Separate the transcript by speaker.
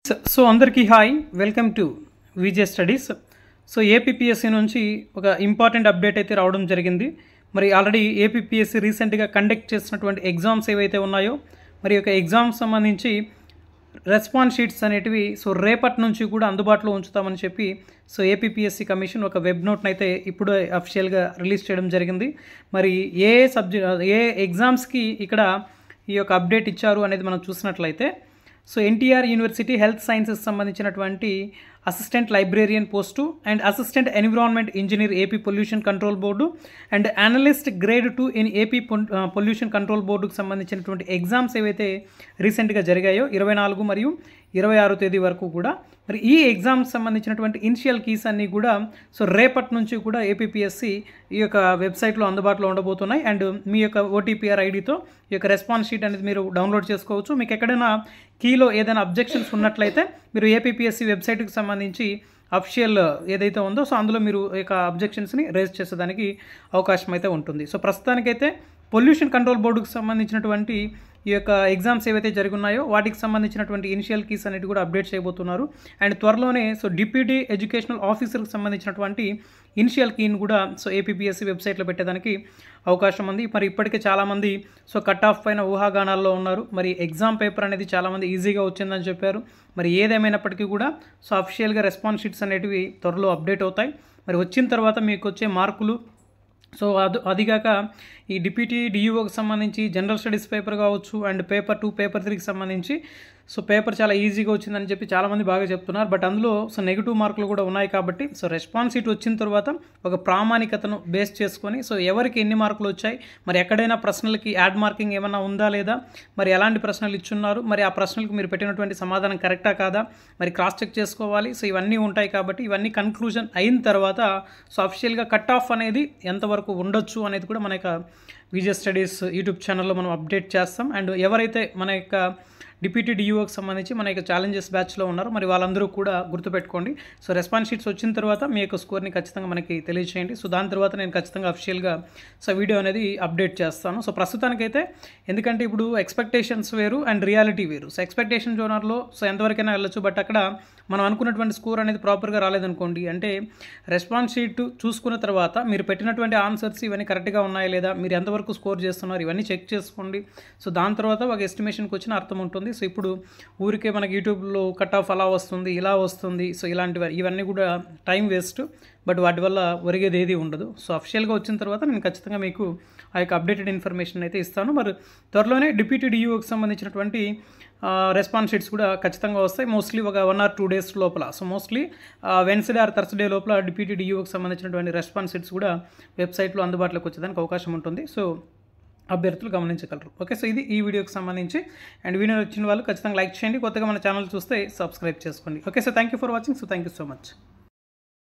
Speaker 1: So అందరికీ hi, welcome to VJ studies. So APPSC నుంచి ఒక ఇంపార్టెంట్ అప్డేట్ అయితే రావడం జరిగింది. మరి ఆల్రెడీ ఏపీపీఎస్సీ రీసెంట్గా కండక్ట్ చేసినటువంటి ఎగ్జామ్స్ ఏవైతే ఉన్నాయో మరి ఒక ఎగ్జామ్స్ సంబంధించి రెస్పాన్స్ షీట్స్ అనేటివి సో రేపటి నుంచి కూడా అందుబాటులో ఉంచుతామని చెప్పి సో ఏపీపీఎస్సీ కమిషన్ ఒక వెబ్ నోట్ని అయితే ఇప్పుడు అఫిషియల్గా రిలీజ్ చేయడం జరిగింది. మరి ఏ ఎగ్జామ్స్కి ఇక్కడ ఈ యొక్క అప్డేట్ ఇచ్చారు అనేది మనం చూసినట్లయితే so NTR university health sciences సంబంధించినటువంటి assistant librarian post and assistant environment engineer AP pollution control board and analyst grade 2 in AP pollution control బోర్డుకు సంబంధించినటువంటి ఎగ్జామ్స్ ఏవైతే రీసెంట్గా జరిగాయో 24 మరియు 26 తేదీ వరకు కూడా మరి ఈ ఎగ్జామ్స్ సంబంధించినటువంటి ఇనిషియల్ కీస్ అన్నీ కూడా సో రేపటి నుంచి కూడా ఏపీపీఎస్సీ ఈ యొక్క వెబ్సైట్లో అందుబాటులో ఉండబోతున్నాయి. అండ్ మీ యొక్క ఓటీపీఆర్ ఐడితో ఈ యొక్క రెస్పాన్స్ షీట్ అనేది మీరు డౌన్లోడ్ చేసుకోవచ్చు. మీకు ఎక్కడైనా కీలో ఏదైనా అబ్జెక్షన్స్ ఉన్నట్లయితే మీరు ఏపీపీఎస్సీ వెబ్సైట్కి సంబంధించి అఫిషియల్ ఏదైతే ఉందో సో అందులో మీరు ఈ యొక్క అబ్జెక్షన్స్ని రేజ్ చేసేదానికి అవకాశం అయితే ఉంటుంది. సో ప్రస్తుతానికైతే పొల్యూషన్ కంట్రోల్ బోర్డుకు సంబంధించినటువంటి ఈ యొక్క ఎగ్జామ్స్ ఏవైతే జరుగున్నాయో వాటికి సంబంధించినటువంటి ఇనిషియల్ కీస్ అనేవి కూడా అప్డేట్ చేయబోతున్నారు. అండ్ త్వరలోనే సో డిప్యూటీ ఎడ్యుకేషనల్ ఆఫీసర్కి సంబంధించినటువంటి ఇనిషియల్ కీని కూడా సో ఏపీపీఎస్సీ వెబ్సైట్లో పెట్టేదానికి అవకాశం ఉంది. మరి ఇప్పటికే చాలామంది సో కట్ ఆఫ్ పైన ఊహాగానాల్లో ఉన్నారు. మరి ఎగ్జామ్ పేపర్ అనేది చాలామంది ఈజీగా వచ్చిందని చెప్పారు. మరి ఏదేమైనప్పటికీ కూడా సో అఫిషియల్గా రెస్పాన్స్ షీట్స్ అనేటివి త్వరలో అప్డేట్ అవుతాయి. మరి వచ్చిన తర్వాత మీకు వచ్చే మార్కులు సో అదిగాక ఈ డిప్యూటీ డిఈఓకి సంబంధించి జనరల్ స్టడీస్ పేపర్ కావచ్చు అండ్ పేపర్ 2 పేపర్ 3కి సంబంధించి సో పేపర్ చాలా ఈజీగా వచ్చిందని చెప్పి చాలామంది బాగా చెప్తున్నారు. బట్ అందులో సో నెగిటివ్ మార్కులు కూడా ఉన్నాయి కాబట్టి సో రెస్పాన్స్ షీట్ వచ్చిన తర్వాత ఒక ప్రామాణికతను బేస్ చేసుకొని సో ఎవరికి ఎన్ని మార్కులు వచ్చాయి, మరి ఎక్కడైనా ప్రశ్నలకి యాడ్ మార్కింగ్ ఏమైనా ఉందా లేదా, మరి ఎలాంటి ప్రశ్నలు ఇచ్చున్నారు, మరి ఆ ప్రశ్నలకు మీరు పెట్టినటువంటి సమాధానం కరెక్టా కాదా, మరి క్రాస్ చెక్ చేసుకోవాలి. సో ఇవన్నీ ఉంటాయి కాబట్టి ఇవన్నీ కన్క్లూజన్ అయిన తర్వాత సో అఫిషియల్గా కట్ ఆఫ్ అనేది ఎంతవరకు ఉండొచ్చు అనేది కూడా మన యొక్క విజే స్టడీస్ యూట్యూబ్ ఛానల్లో మనం అప్డేట్ చేస్తాం. అండ్ ఎవరైతే మన యొక్క డిప్యూటీ డిఈఓకి సంబంధించి మన యొక్క ఛాలెంజెస్ బ్యాచ్లో ఉన్నారు మరి వాళ్ళందరూ కూడా గుర్తుపెట్టుకోండి. సో రెస్పాన్స్ షీట్స్ వచ్చిన తర్వాత మీ యొక్క స్కోర్ని ఖచ్చితంగా మనకి తెలియజేయండి. సో దాని తర్వాత నేను ఖచ్చితంగా అఫిషియల్గా సో వీడియో అనేది అప్డేట్ చేస్తాను. సో ప్రస్తుతానికైతే ఎందుకంటే ఇప్పుడు ఎక్స్పెక్టేషన్స్ వేరు అండ్ రియాలిటీ వేరు. సో ఎక్స్పెక్టేషన్ జోనర్లో సో ఎంతవరకైనా వెళ్ళొచ్చు, బట్ అక్కడ మనం అనుకున్నటువంటి స్కోర్ అనేది ప్రాపర్గా రాలేదనుకోండి, అంటే రెస్పాన్స్ షీట్ చూసుకున్న తర్వాత మీరు పెట్టినటువంటి ఆన్సర్స్ ఇవన్నీ కరెక్ట్గా ఉన్నాయా లేదా, మీరు ఎంతవరకు స్కోర్ చేస్తున్నారు ఇవన్నీ చెక్ చేసుకోండి. సో దాని తర్వాత ఒక ఎస్టిమేషన్కి వచ్చిన అర్థం ఉంటుంది. సో ఇప్పుడు ఊరికే మనకి యూట్యూబ్లో కట్ ఆఫ్ అలా వస్తుంది ఇలా వస్తుంది సో ఇవన్నీ కూడా టైం వేస్ట్, బట్ వాటి వల్ల ఒరిగేది ఏది ఉండదు. సో అఫిషియల్గా వచ్చిన తర్వాత నేను ఖచ్చితంగా మీకు ఆ యొక్క అప్డేటెడ్ ఇన్ఫర్మేషన్ అయితే ఇస్తాను. మరి త్వరలోనే డిప్యూటీ డిఈఓకి సంబంధించినటువంటి రెస్పాన్స్ షీట్స్ కూడా ఖచ్చితంగా వస్తాయి. మోస్ట్లీ ఒక 1 or 2 days లోపల. So mostly Wednesday or Thursday లోపల డిప్యూటీ డిఈఓకి సంబంధించినటువంటి రెస్పాన్స్ షీట్స్ కూడా వెబ్సైట్లో అందుబాటులోకి వచ్చేదానికి అవకాశం ఉంటుంది. సో అభ్యర్థులు గమనించగలరు. ఓకే, సో ఇది ఈ వీడియోకి సంబంధించి. అండ్ వీడియో వచ్చిన వాళ్ళు ఖచ్చితంగా లైక్ చేయండి. కొత్తగా మన ఛానల్ చూస్తే సబ్స్క్రైబ్ చేసుకోండి. Okay, so thank you for watching. So thank you so much.